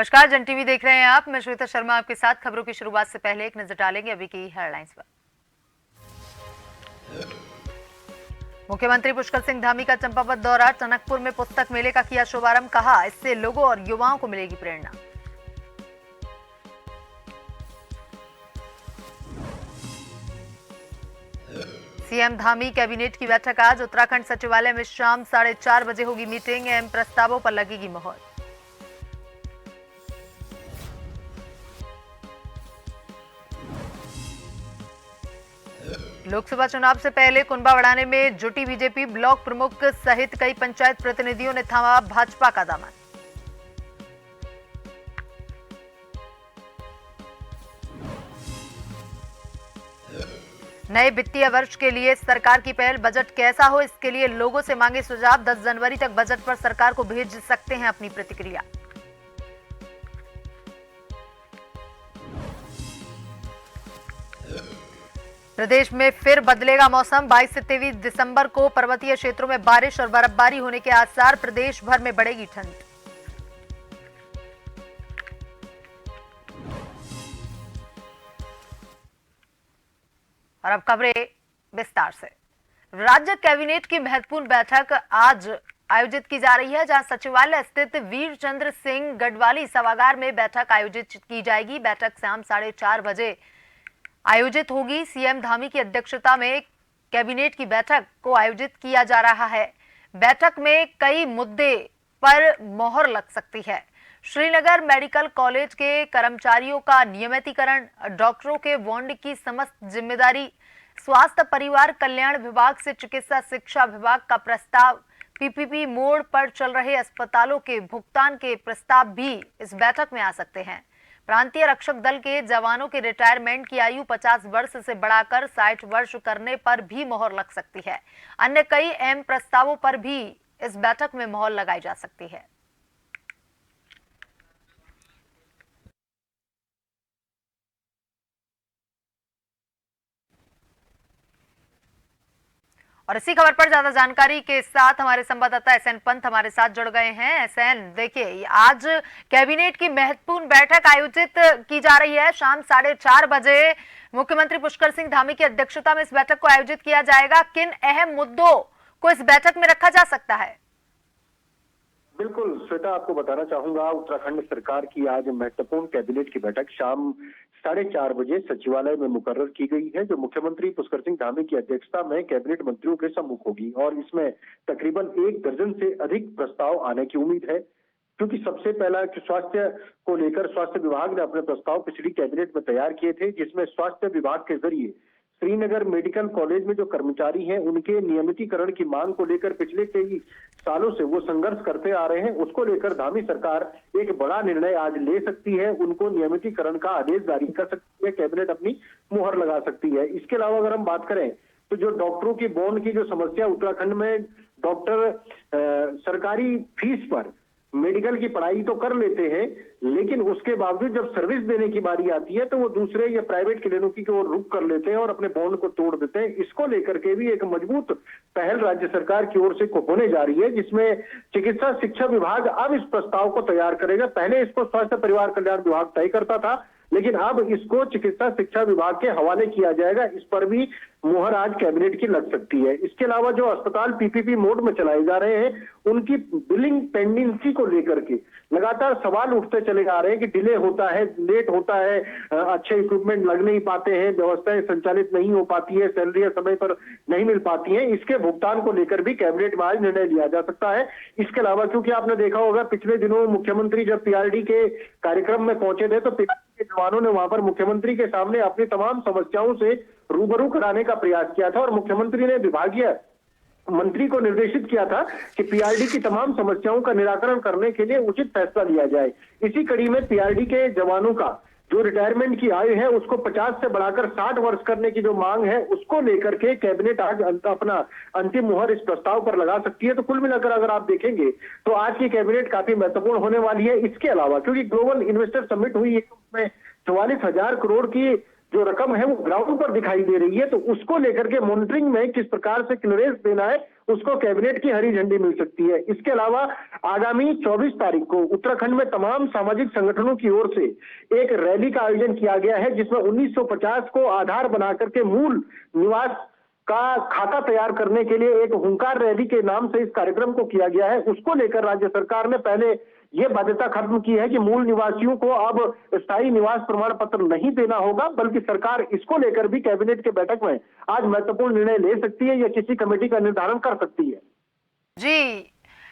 नमस्कार, जन टीवी देख रहे हैं आप। मैं श्वेता शर्मा आपके साथ। खबरों की शुरुआत से पहले एक नजर डालेंगे अभी की हेडलाइंस पर। मुख्यमंत्री पुष्कर सिंह धामी का चंपावत दौरा, टनकपुर में पुस्तक मेले का किया शुभारंभ। कहा, इससे लोगों और युवाओं को मिलेगी प्रेरणा। सीएम धामी कैबिनेट की बैठक आज। उत्तराखंड सचिवालय में शाम 4:30 बजे होगी मीटिंग। अहम प्रस्तावों पर लगेगी मोहर। लोकसभा चुनाव से पहले कुनबा बढ़ाने में जुटी बीजेपी। ब्लॉक प्रमुख सहित कई पंचायत प्रतिनिधियों ने थामा भाजपा का दामन। नए वित्तीय वर्ष के लिए सरकार की पहल। बजट कैसा हो, इसके लिए लोगों से मांगे सुझाव। 10 जनवरी तक बजट पर सरकार को भेज सकते हैं अपनी प्रतिक्रिया। प्रदेश में फिर बदलेगा मौसम। 22 से 23 दिसंबर को पर्वतीय क्षेत्रों में बारिश और बर्फबारी होने के आसार। प्रदेश भर में बढ़ेगी ठंड। और अब खबरें विस्तार से। राज्य कैबिनेट की महत्वपूर्ण बैठक आज आयोजित की जा रही है, जहां सचिवालय स्थित वीर चंद्र सिंह गढ़वाली सभागार में बैठक आयोजित की जाएगी। बैठक शाम 4:30 बजे आयोजित होगी। सीएम धामी की अध्यक्षता में कैबिनेट की बैठक को आयोजित किया जा रहा है। बैठक में कई मुद्दे पर मोहर लग सकती है। श्रीनगर मेडिकल कॉलेज के कर्मचारियों का नियमितीकरण, डॉक्टरों के बॉन्ड की समस्त जिम्मेदारी, स्वास्थ्य परिवार कल्याण विभाग से चिकित्सा शिक्षा विभाग का प्रस्ताव, पीपीपी मोड पर चल रहे अस्पतालों के भुगतान के प्रस्ताव भी इस बैठक में आ सकते हैं। प्रांतीय रक्षक दल के जवानों के रिटायरमेंट की आयु 50 वर्ष से बढ़ाकर 60 वर्ष करने पर भी मोहर लग सकती है। अन्य कई अहम प्रस्तावों पर भी इस बैठक में मोहर लगाई जा सकती है। और इसी खबर पर ज्यादा जानकारी के साथ हमारे संवाददाता एसएन पंत हमारे साथ जुड़ गए हैं। एसएन, देखिए, आज कैबिनेट की महत्वपूर्ण बैठक आयोजित की जा रही है। शाम 4:30 बजे मुख्यमंत्री पुष्कर सिंह धामी की अध्यक्षता में इस बैठक को आयोजित किया जाएगा। किन अहम मुद्दों को इस बैठक में रखा जा सकता है? बिल्कुल श्वेता, आपको बताना चाहूंगा, उत्तराखंड सरकार की आज महत्वपूर्ण कैबिनेट की बैठक शाम 4:30 बजे सचिवालय में मुकर्रर की गई है, जो मुख्यमंत्री पुष्कर सिंह धामी की अध्यक्षता में कैबिनेट मंत्रियों के सम्मुख होगी। और इसमें तकरीबन 1 दर्जन से अधिक प्रस्ताव आने की उम्मीद है, क्योंकि सबसे पहला स्वास्थ्य को लेकर स्वास्थ्य विभाग ने अपने प्रस्ताव पिछली कैबिनेट में तैयार किए थे, जिसमें स्वास्थ्य विभाग के जरिए श्रीनगर मेडिकल कॉलेज में जो कर्मचारी हैं उनके नियमितीकरण की मांग को लेकर पिछले कई सालों से वो संघर्ष करते आ रहे हैं। उसको लेकर धामी सरकार एक बड़ा निर्णय आज ले सकती है। उनको नियमितीकरण का आदेश जारी कर सकती है, कैबिनेट अपनी मुहर लगा सकती है। इसके अलावा अगर हम बात करें तो जो डॉक्टरों की बॉन्ड की जो समस्या, उत्तराखंड में डॉक्टर सरकारी फीस पर मेडिकल की पढ़ाई तो कर लेते हैं, लेकिन उसके बावजूद जब सर्विस देने की बारी आती है तो वो दूसरे या प्राइवेट क्लिनिक की ओर रुख कर लेते हैं और अपने बॉन्ड को तोड़ देते हैं। इसको लेकर के भी एक मजबूत पहल राज्य सरकार की ओर से होने जा रही है, जिसमें चिकित्सा शिक्षा विभाग अब इस प्रस्ताव को तैयार करेगा। पहले इसको स्वास्थ्य परिवार कल्याण विभाग तय करता था, लेकिन अब इसको चिकित्सा शिक्षा विभाग के हवाले किया जाएगा। इस पर भी मुहर आज कैबिनेट की लग सकती है। इसके अलावा जो अस्पताल पीपीपी मोड में चलाए जा रहे हैं, उनकी बिलिंग पेंडेंसी को लेकर के लगातार सवाल उठते चले आ रहे हैं कि डिले होता है, लेट होता है, अच्छे इक्विपमेंट लग नहीं पाते हैं, व्यवस्थाएं संचालित नहीं हो पाती है, सैलरियां समय पर नहीं मिल पाती हैं। इसके भुगतान को लेकर भी कैबिनेट में आज निर्णय लिया जा सकता है। इसके अलावा क्योंकि आपने देखा होगा, पिछले दिनों मुख्यमंत्री जब पीआरडी के कार्यक्रम में पहुंचे थे तो के जवानों ने वहां पर मुख्यमंत्री के सामने अपनी तमाम समस्याओं से रूबरू कराने का प्रयास किया था और मुख्यमंत्री ने विभागीय मंत्री को निर्देशित किया था कि पीआरडी की तमाम समस्याओं का निराकरण करने के लिए उचित फैसला लिया जाए। इसी कड़ी में पीआरडी के जवानों का जो रिटायरमेंट की आयु है उसको 50 से बढ़ाकर 60 वर्ष करने की जो मांग है, उसको लेकर के कैबिनेट आज अपना अंतिम मुहर इस प्रस्ताव पर लगा सकती है। तो कुल मिलाकर अगर आप देखेंगे तो आज की कैबिनेट काफी महत्वपूर्ण होने वाली है। इसके अलावा क्योंकि ग्लोबल इन्वेस्टर समिट हुई है, उसमें 44,000 करोड़ की जो रकम है वो ग्राउंड पर दिखाई दे रही है, तो उसको लेकर के मॉनिटरिंग में किस प्रकार से क्लियरेंस देना है, उसको कैबिनेट की हरी झंडी मिल सकती है। इसके अलावा आगामी 24 तारीख को उत्तराखंड में तमाम सामाजिक संगठनों की ओर से एक रैली का आयोजन किया गया है, जिसमें 1950 को आधार बनाकर के मूल निवास का खाता तैयार करने के लिए एक हुंकार रैली के नाम से इस कार्यक्रम को किया गया है। उसको लेकर राज्य सरकार ने पहले ये बाध्यता खत्म की है कि मूल निवासियों को अब स्थायी निवास प्रमाण पत्र नहीं देना होगा, बल्कि सरकार इसको लेकर भी कैबिनेट की बैठक में आज महत्वपूर्ण निर्णय ले सकती है या किसी कमेटी का निर्धारण कर सकती है। जी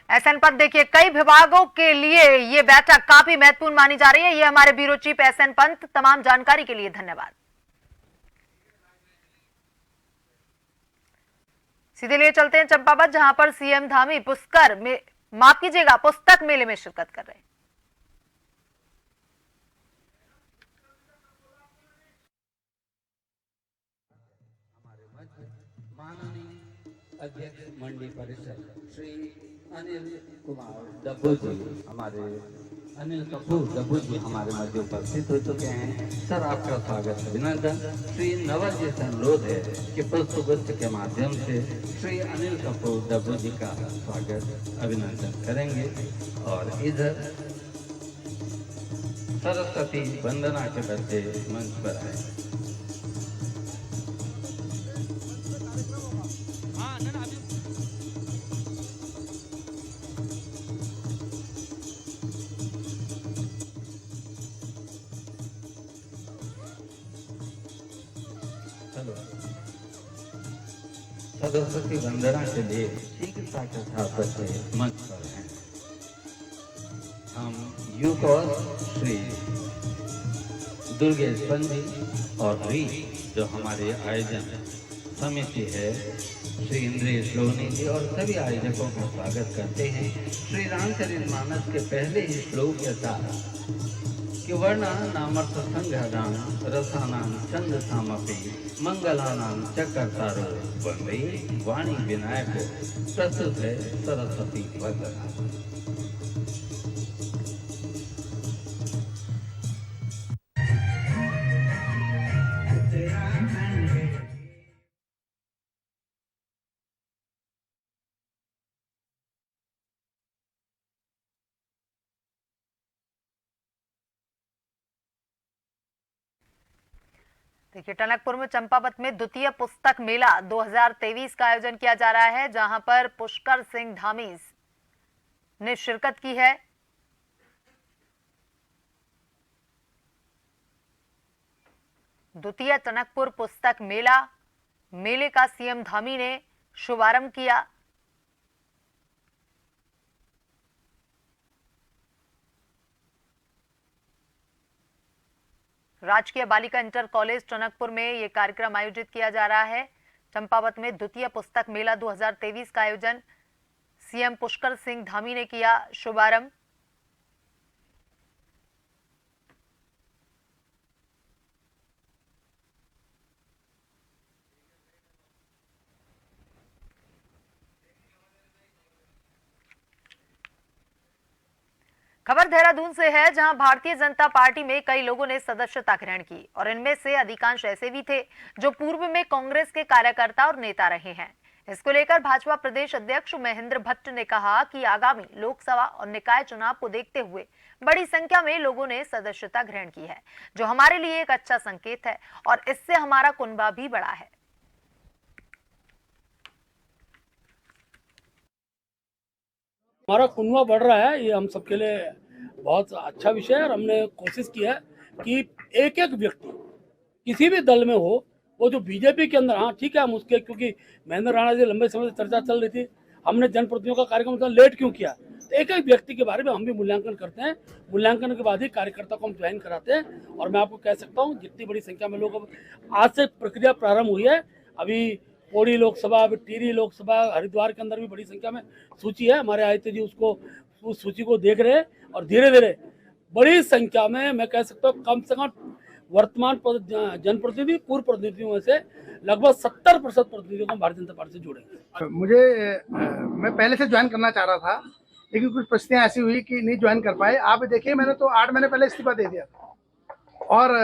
एसएन पंत, देखिए कई विभागों के लिए ये बैठक काफी महत्वपूर्ण मानी जा रही है। ये हमारे ब्यूरो चीफ एसएन पंत, तमाम जानकारी के लिए धन्यवाद। सीधे लिए चलते हैं चंपावत, जहां पर सीएम धामी पुष्कर में पुस्तक मेले में शिरकत कर रहे हैं। माननीय अध्यक्ष मंडी परिषद श्री अनिल कुमार डब्बू जी, हमारे अनिल कपूर डब्बू जी हमारे मध्य उपस्थित हो चुके हैं। सर आपका स्वागत अभिनंदन। श्री नवल जी से अनुरोध है कि पुष्पगुच्छ के माध्यम से श्री अनिल कपूर डब्बू जी का स्वागत अभिनंदन करेंगे। और इधर सरस्वती वंदना के बच्चे मंच पर आए। सरस्वती वंदना के लिए शीघ्रता के साथ बच्चे मंच पर हैं। हम यूकॉस श्री दुर्गेश्वर जी और री जो हमारे आयोजन समिति है श्री इंद्रेश लोनी जी और सभी आयोजकों का स्वागत करते हैं। श्री रामचरितमानस के पहले ही श्लोक के साथ कि वर्णा नामर्थ संघानां रसानां छंदसामपि मंगलानां चक्रतारो वंदे वाणी विनायको प्रस्तुत है सरस्वती वंदना। देखिए टनकपुर में चंपावत में द्वितीय पुस्तक मेला 2023 का आयोजन किया जा रहा है, जहां पर पुष्कर सिंह धामी ने शिरकत की है। द्वितीय टनकपुर पुस्तक मेले का सीएम धामी ने शुभारंभ किया। राजकीय बालिका इंटर कॉलेज टनकपुर में यह कार्यक्रम आयोजित किया जा रहा है। चंपावत में द्वितीय पुस्तक मेला 2023 का आयोजन सीएम पुष्कर सिंह धामी ने किया शुभारंभ। खबर देहरादून से है, जहां भारतीय जनता पार्टी में कई लोगों ने सदस्यता ग्रहण की और इनमें से अधिकांश ऐसे भी थे जो पूर्व में कांग्रेस के कार्यकर्ता और नेता रहे हैं। इसको लेकर भाजपा प्रदेश अध्यक्ष महेंद्र भट्ट ने कहा कि आगामी लोकसभा और निकाय चुनाव को देखते हुए बड़ी संख्या में लोगों ने सदस्यता ग्रहण की है, जो हमारे लिए एक अच्छा संकेत है और इससे हमारा कुनबा भी बढ़ा है। हमारा कुनबा बढ़ रहा है, ये हम सबके लिए बहुत अच्छा विषय है। और हमने कोशिश की है कि एक एक व्यक्ति किसी भी दल में हो, वो जो बीजेपी के अंदर, हाँ ठीक है, हम उसके, क्योंकि महेंद्र राणा जी लंबे समय से चर्चा चल रही थी, हमने जनप्रतिनिधियों का कार्यक्रम इतना लेट क्यों किया, तो एक एक व्यक्ति के बारे में हम भी मूल्यांकन करते हैं। मूल्यांकन के बाद ही कार्यकर्ता को हम ज्वाइन कराते हैं। और मैं आपको कह सकता हूँ जितनी बड़ी संख्या में लोग, अब आज से प्रक्रिया प्रारंभ हुई है। अभी पौड़ी लोकसभा, अभी टिहरी लोकसभा, हरिद्वार के अंदर भी बड़ी संख्या में सूची है। हमारे आयुक्त जी उस सूची को देख रहे हैं और धीरे धीरे बड़ी संख्या में, मैं कह सकता हूँ कम से कम वर्तमान जनप्रतिनिधि, पूर्व प्रतिनिधियों में से लगभग 70% प्रतिनिधियों को भारतीय जनता पार्टी से जोड़ेंगे। मैं पहले से ज्वाइन करना चाह रहा था, लेकिन कुछ परिस्थितियां ऐसी हुई कि नहीं ज्वाइन कर पाए। आप देखिए, मैंने तो 8 महीने पहले इस्तीफा दे दिया था और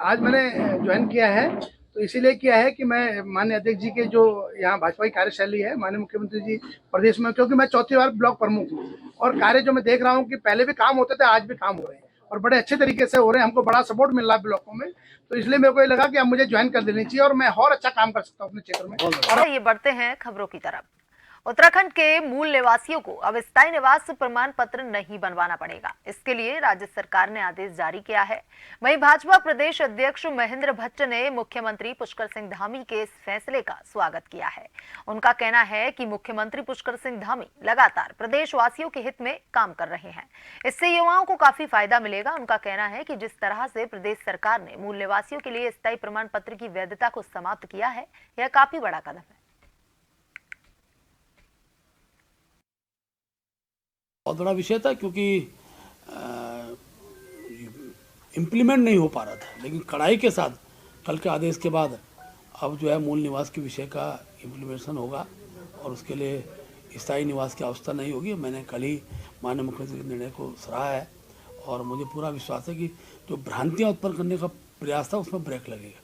आज मैंने ज्वाइन किया है। तो इसीलिए क्या है कि मैं माननीय अध्यक्ष जी के जो यहाँ भाजपा की कार्यशैली है, माननीय मुख्यमंत्री जी प्रदेश में, क्योंकि मैं चौथी बार ब्लॉक प्रमुख हूँ और कार्य जो मैं देख रहा हूँ कि पहले भी काम होते थे, आज भी काम हो रहे हैं और बड़े अच्छे तरीके से हो रहे हैं। हमको बड़ा सपोर्ट मिल रहा है ब्लॉकों में, तो इसलिए मेरे को ये लगा कि अब मुझे ज्वाइन कर देनी चाहिए और मैं और अच्छा काम कर सकता हूँ अपने क्षेत्र में। और ये बढ़ते हैं खबरों की तरफ। उत्तराखंड के मूल निवासियों को अब स्थायी निवास प्रमाण पत्र नहीं बनवाना पड़ेगा, इसके लिए राज्य सरकार ने आदेश जारी किया है। वहीं भाजपा प्रदेश अध्यक्ष महेंद्र भट्ट ने मुख्यमंत्री पुष्कर सिंह धामी के इस फैसले का स्वागत किया है। उनका कहना है कि मुख्यमंत्री पुष्कर सिंह धामी लगातार प्रदेशवासियों के हित में काम कर रहे हैं, इससे युवाओं को काफी फायदा मिलेगा। उनका कहना है कि जिस तरह से प्रदेश सरकार ने मूल निवासियों के लिए स्थायी प्रमाण पत्र की वैधता को समाप्त किया है, यह काफी बड़ा कदम है। बहुत बड़ा विषय था, क्योंकि इम्प्लीमेंट नहीं हो पा रहा था, लेकिन कड़ाई के साथ कल के आदेश के बाद अब जो है मूल निवास के विषय का इम्प्लीमेंटेशन होगा और उसके लिए स्थायी निवास की आवश्यकता नहीं होगी। मैंने कल ही माननीय मुख्यमंत्री के निर्णय को सराहा है और मुझे पूरा विश्वास है कि जो भ्रांतियां उत्पन्न करने का प्रयास था उसमें ब्रेक लगेगा।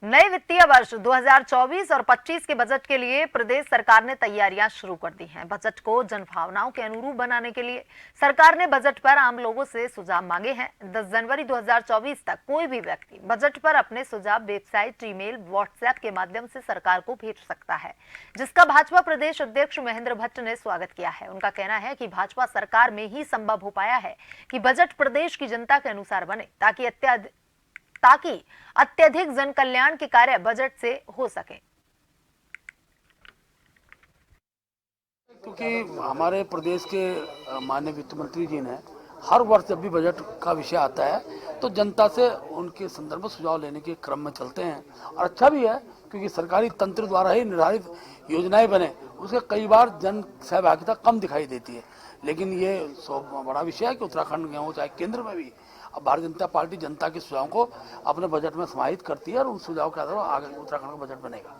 नए वित्तीय वर्ष 2024 और 25 के बजट के लिए प्रदेश सरकार ने तैयारियां शुरू कर दी हैं। बजट को जनभावनाओं के अनुरूप बनाने के लिए सरकार ने बजट पर आम लोगों से सुझाव मांगे हैं। 10 जनवरी 2024 तक कोई भी व्यक्ति बजट पर अपने सुझाव वेबसाइट, ईमेल, व्हाट्सएप के माध्यम से सरकार को भेज सकता है, जिसका भाजपा प्रदेश अध्यक्ष महेंद्र भट्ट ने स्वागत किया है। उनका कहना है कि भाजपा सरकार में ही संभव हो पाया है कि बजट प्रदेश की जनता के अनुसार बने, ताकि अत्यधिक जन कल्याण के कार्य बजट से हो सके। क्योंकि हमारे प्रदेश के माननीय वित्त मंत्री जी ने हर वर्ष जब भी बजट का विषय आता है तो जनता से उनके संदर्भ में सुझाव लेने के क्रम में चलते हैं और अच्छा भी है, क्योंकि सरकारी तंत्र द्वारा ही निर्धारित योजनाएं बने उसके कई बार जन सहभागिता कम दिखाई देती है। लेकिन ये बड़ा विषय है कि उत्तराखंड में हो चाहे केंद्र में भी अब भारतीय जनता पार्टी जनता के सुझाव को अपने बजट में समाहित करती है और उन सुझाव के आधार पर आगे उत्तराखंड का बजट बनेगा।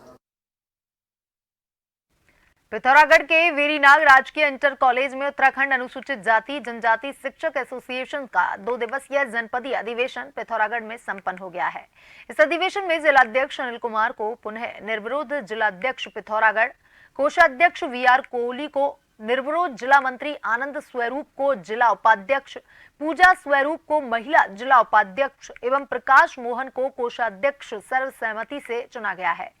पिथौरागढ़ के वेरीनाग राजकीय इंटर कॉलेज में उत्तराखंड अनुसूचित जाति जनजाति शिक्षक एसोसिएशन का 2 दिवसीय जनपदीय अधिवेशन पिथौरागढ़ में संपन्न हो गया है। इस अधिवेशन में जिलाध्यक्ष अनिल कुमार को पुनः निर्विरोध जिलाध्यक्ष पिथौरागढ़, कोषाध्यक्ष वीआर कोहली को निर्विरोध, जिला मंत्री आनंद स्वरूप को जिला उपाध्यक्ष, पूजा स्वरूप को महिला जिला उपाध्यक्ष एवं प्रकाश मोहन को कोषाध्यक्ष सर्वसहमति से चुना गया है।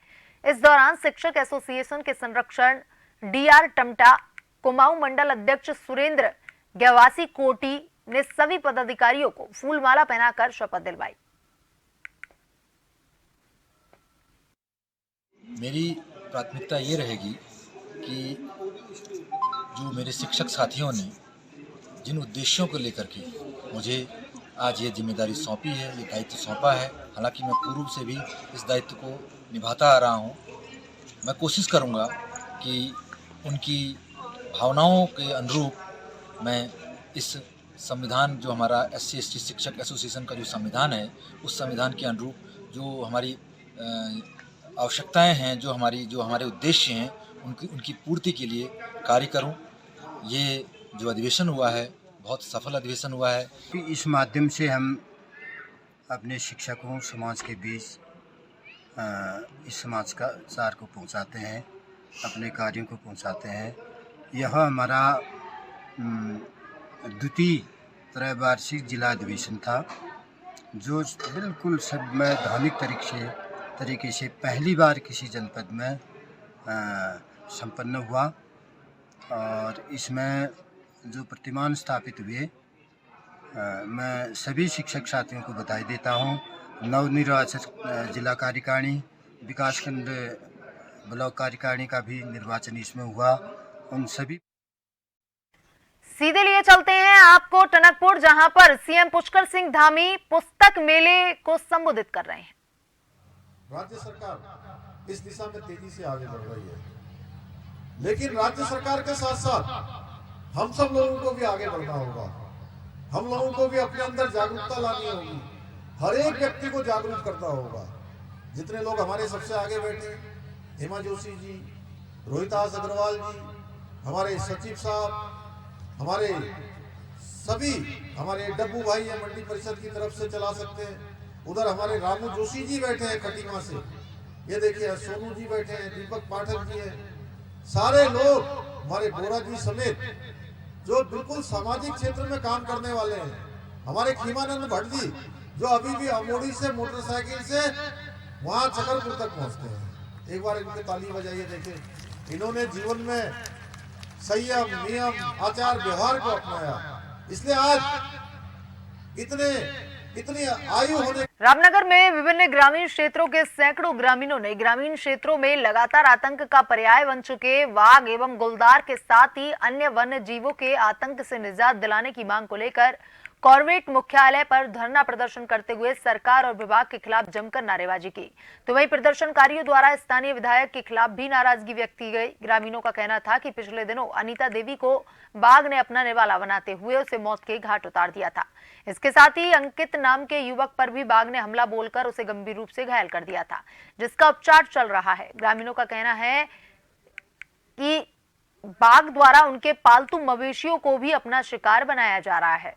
इस दौरान शिक्षक एसोसिएशन के संरक्षण डीआर टमटा, कुमाऊं मंडल अध्यक्ष सुरेंद्र गवासी कोटी ने सभी पदाधिकारियों को फूलमाला पहनाकर शपथ दिलवाई। मेरी प्राथमिकता ये रहेगी कि जो मेरे शिक्षक साथियों ने जिन उद्देश्यों को लेकर के मुझे आज ये जिम्मेदारी सौंपी है, ये दायित्व सौंपा है, हालांकि मैं पूर्व से भी इस दायित्व को निभाता आ रहा हूँ, मैं कोशिश करूँगा कि उनकी भावनाओं के अनुरूप मैं इस संविधान जो हमारा SC/ST शिक्षक एसोसिएशन का जो संविधान है, उस संविधान के अनुरूप जो हमारी आवश्यकताएं हैं, जो हमारे उद्देश्य हैं, उनकी पूर्ति के लिए कार्य करूं। ये जो अधिवेशन हुआ है बहुत सफल अधिवेशन हुआ है। इस माध्यम से हम अपने शिक्षकों समाज के बीच इस समाज का सार को पहुंचाते हैं, अपने कार्यों को पहुंचाते हैं। यह हमारा द्वितीय त्रैवार्षिक जिला अधिवेशन था, जो बिल्कुल संवैधानिक तरीके से पहली बार किसी जनपद में संपन्न हुआ और इसमें जो प्रतिमान स्थापित हुए, मैं सभी शिक्षक साथियों को बधाई देता हूं। नवनिर्वाचित जिला कार्यकारिणी, विकासखंड ब्लॉक कार्यकारिणी का भी निर्वाचन इसमें हुआ। उन सभी सीधे लिए चलते हैं आपको टनकपुर, जहां पर सीएम पुष्कर सिंह धामी पुस्तक मेले को संबोधित कर रहे हैं। राज्य सरकार इस दिशा में तेजी से आगे बढ़ रही है, लेकिन राज्य सरकार के साथ साथ हम सब लोगों को भी आगे बढ़ना होगा। हम लोगों को भी अपने अंदर जागरूकता लानी होगी, हर एक व्यक्ति को जागरूक करना होगा। जितने लोग हमारे सबसे आगे बैठे, हेमा जोशी जी, रोहितास अग्रवाल जी, हमारे सचिव साहब, हमारे डब्बू भाई मंडी परिषद की तरफ से चला सकते हैं, उधर हमारे रामू जोशी जी बैठे हैं खटीमा से, ये देखिए सोनू जी बैठे हैं, दीपक पाठक जी हैं, सारे लोग हमारे बोरा जी समेत जो बिल्कुल सामाजिक क्षेत्र में काम करने वाले हैं। हमारे खीमानंद भट्ट जी जो अभी भी अमोड़ी से मोटरसाइकिल से वहां चकरपुर तक पहुंचते हैं। एक बार इनके ताली बजाइए। देखिए इन्होंने जीवन में संयम, नियम, आचार व्यवहार को अपनाया, इसलिए आज इतनी आयु होने। रामनगर में विभिन्न ग्रामीण क्षेत्रों के सैकड़ों ग्रामीणों ने ग्रामीण क्षेत्रों में लगातार आतंक का पर्याय बन चुके वाघ एवं गुलदार के साथ ही अन्य वन्य जीवों के आतंक से निजात दिलाने की मांग को लेकर कॉर्पोरेट मुख्यालय पर धरना प्रदर्शन करते हुए सरकार और विभाग के खिलाफ जमकर नारेबाजी की। तो वहीं प्रदर्शनकारियों द्वारा स्थानीय विधायक के खिलाफ भी नाराजगी व्यक्त की गई। ग्रामीणों का कहना था कि पिछले दिनों अनीता देवी को बाघ ने अपना निवाला बनाते हुए उसे मौत के घाट उतार दिया था। इसके साथ ही अंकित नाम के युवक पर भी बाघ ने हमला बोलकर उसे गंभीर रूप से घायल कर दिया था, जिसका उपचार चल रहा है। ग्रामीणों का कहना है कि बाघ द्वारा उनके पालतू मवेशियों को भी अपना शिकार बनाया जा रहा है।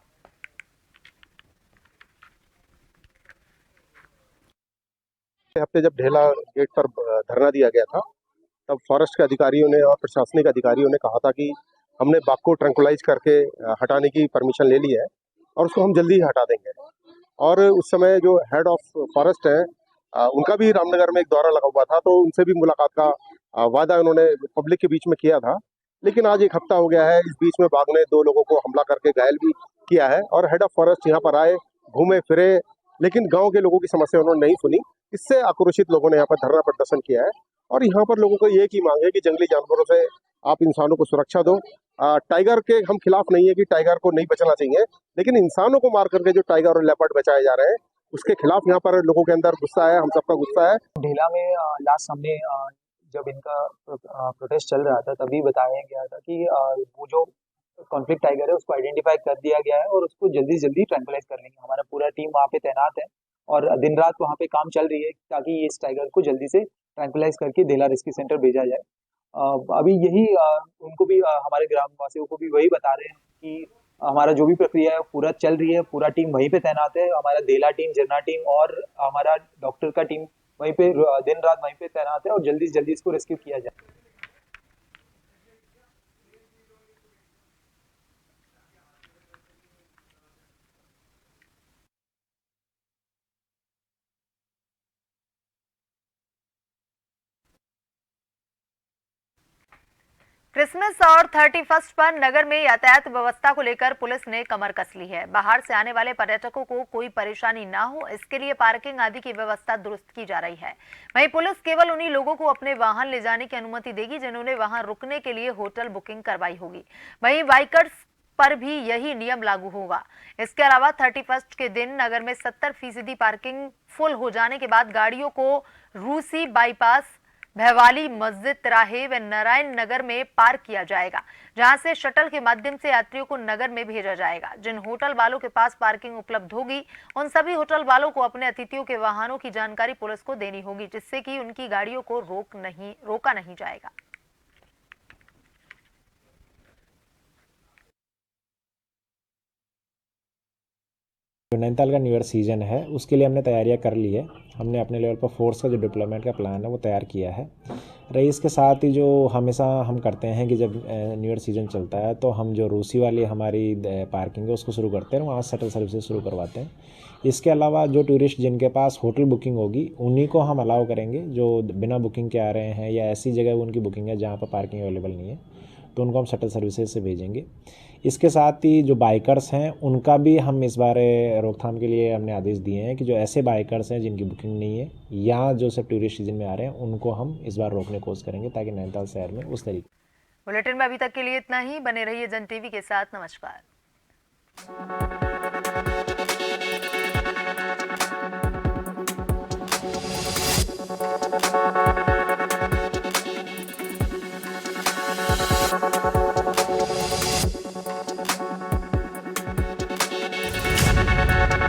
हफ्ते जब ढेला गेट पर धरना दिया गया था, तब फॉरेस्ट के अधिकारियों ने और प्रशासनिक अधिकारियों ने कहा था कि हमने बाघ को ट्रैंकुलाइज करके हटाने की परमिशन ले ली है और उसको हम जल्दी ही हटा देंगे। और उस समय जो हेड ऑफ फॉरेस्ट है उनका भी रामनगर में एक दौरा लगा हुआ था, तो उनसे भी मुलाकात का वादा उन्होंने पब्लिक के बीच में किया था। लेकिन आज एक हफ्ता हो गया है, इस बीच में बाघ ने 2 लोगों को हमला करके घायल भी किया है और हेड ऑफ फॉरेस्ट यहाँ पर आए, घूमे फिरे, लेकिन गाँव के लोगों की समस्या उन्होंने नहीं सुनी। इससे आक्रोशित लोगों ने यहाँ पर धरना प्रदर्शन किया है और यहाँ पर लोगों को एक ही मांग है कि जंगली जानवरों से आप इंसानों को सुरक्षा दो। टाइगर के हम खिलाफ नहीं है कि टाइगर को नहीं बचाना चाहिए, लेकिन इंसानों को मार करके जो टाइगर और लेपर्ड बचाए जा रहे हैं उसके खिलाफ यहाँ पर लोगों के अंदर गुस्सा है, हम सबका गुस्सा है। ढेला में लास्ट हमने जब इनका प्रोटेस्ट चल रहा था तभी बताया गया था कि वो जो कॉन्फ्लिक्ट टाइगर है उसको आइडेंटिफाई कर दिया गया है और उसको जल्दी से जल्दी ट्रैंकुलाइज कर लेंगे। हमारा पूरा टीम वहाँ पे तैनात है और दिन रात वहाँ पे काम चल रही है ताकि इस टाइगर को जल्दी से ट्रैंकुलाइज करके ढेला रेस्क्यू सेंटर भेजा जाए। अभी यही उनको भी हमारे ग्रामवासियों को भी वही बता रहे हैं कि हमारा जो भी प्रक्रिया है पूरा चल रही है, पूरा टीम वहीं पे तैनात है। हमारा देला टीम, जरना टीम और हमारा डॉक्टर का टीम वहीं पे दिन रात वहीं पे तैनात है और जल्दी से जल्दी इसको रेस्क्यू किया जाए। क्रिसमस और 31 पर नगर में यातायात व्यवस्था को लेकर पुलिस ने कमर कस ली है। बाहर से आने वाले पर्यटकों को कोई परेशानी ना हो, इसके लिए पार्किंग आदि की व्यवस्था दुरुस्त की जा रही है। वहीं पुलिस केवल उन्हीं लोगों को अपने वाहन ले जाने की अनुमति देगी जिन्होंने वहां रुकने के लिए होटल बुकिंग करवाई होगी। वहीं बाइकर्स पर भी यही नियम लागू होगा। इसके अलावा 31 के दिन नगर में 70% पार्किंग फुल हो जाने के बाद गाड़ियों को रूसी बाईपास, भैवाली मस्जिद तिराहे व नारायण नगर में पार्क किया जाएगा, जहां से शटल के माध्यम से यात्रियों को नगर में भेजा जाएगा। जिन होटल वालों के पास पार्किंग उपलब्ध होगी उन सभी होटल वालों को अपने अतिथियों के वाहनों की जानकारी पुलिस को देनी होगी, जिससे कि उनकी गाड़ियों को रोका नहीं जाएगा। जो नैनीताल का न्यू ईयर सीज़न है उसके लिए हमने तैयारियां कर ली है। हमने अपने लेवल पर फोर्स का जो डिप्लॉयमेंट का प्लान है वो तैयार किया है। रही इसके साथ ही जो हमेशा हम करते हैं कि जब न्यू ईयर सीज़न चलता है तो हम जो रूसी वाली हमारी पार्किंग है उसको शुरू करते हैं, वहाँ शटल सर्विसेज शुरू करवाते हैं। इसके अलावा जो टूरिस्ट जिनके पास होटल बुकिंग होगी उन्हीं को हम अलाउ करेंगे। जो बिना बुकिंग के आ रहे हैं या ऐसी जगह उनकी बुकिंग है जहाँ पर पार्किंग अवेलेबल नहीं है तो उनको हम शटल सर्विसेज से भेजेंगे। इसके साथ ही जो बाइकर्स हैं उनका भी हम इस बार रोकथाम के लिए हमने आदेश दिए हैं कि जो ऐसे बाइकर्स हैं जिनकी बुकिंग नहीं है या जो सब टूरिस्ट सीजन में आ रहे हैं उनको हम इस बार रोकने की कोशिश करेंगे ताकि नैनीताल शहर में उस तरीके। बुलेटिन में अभी तक के लिए इतना ही। बने रहिए जन टीवी के साथ। नमस्कार।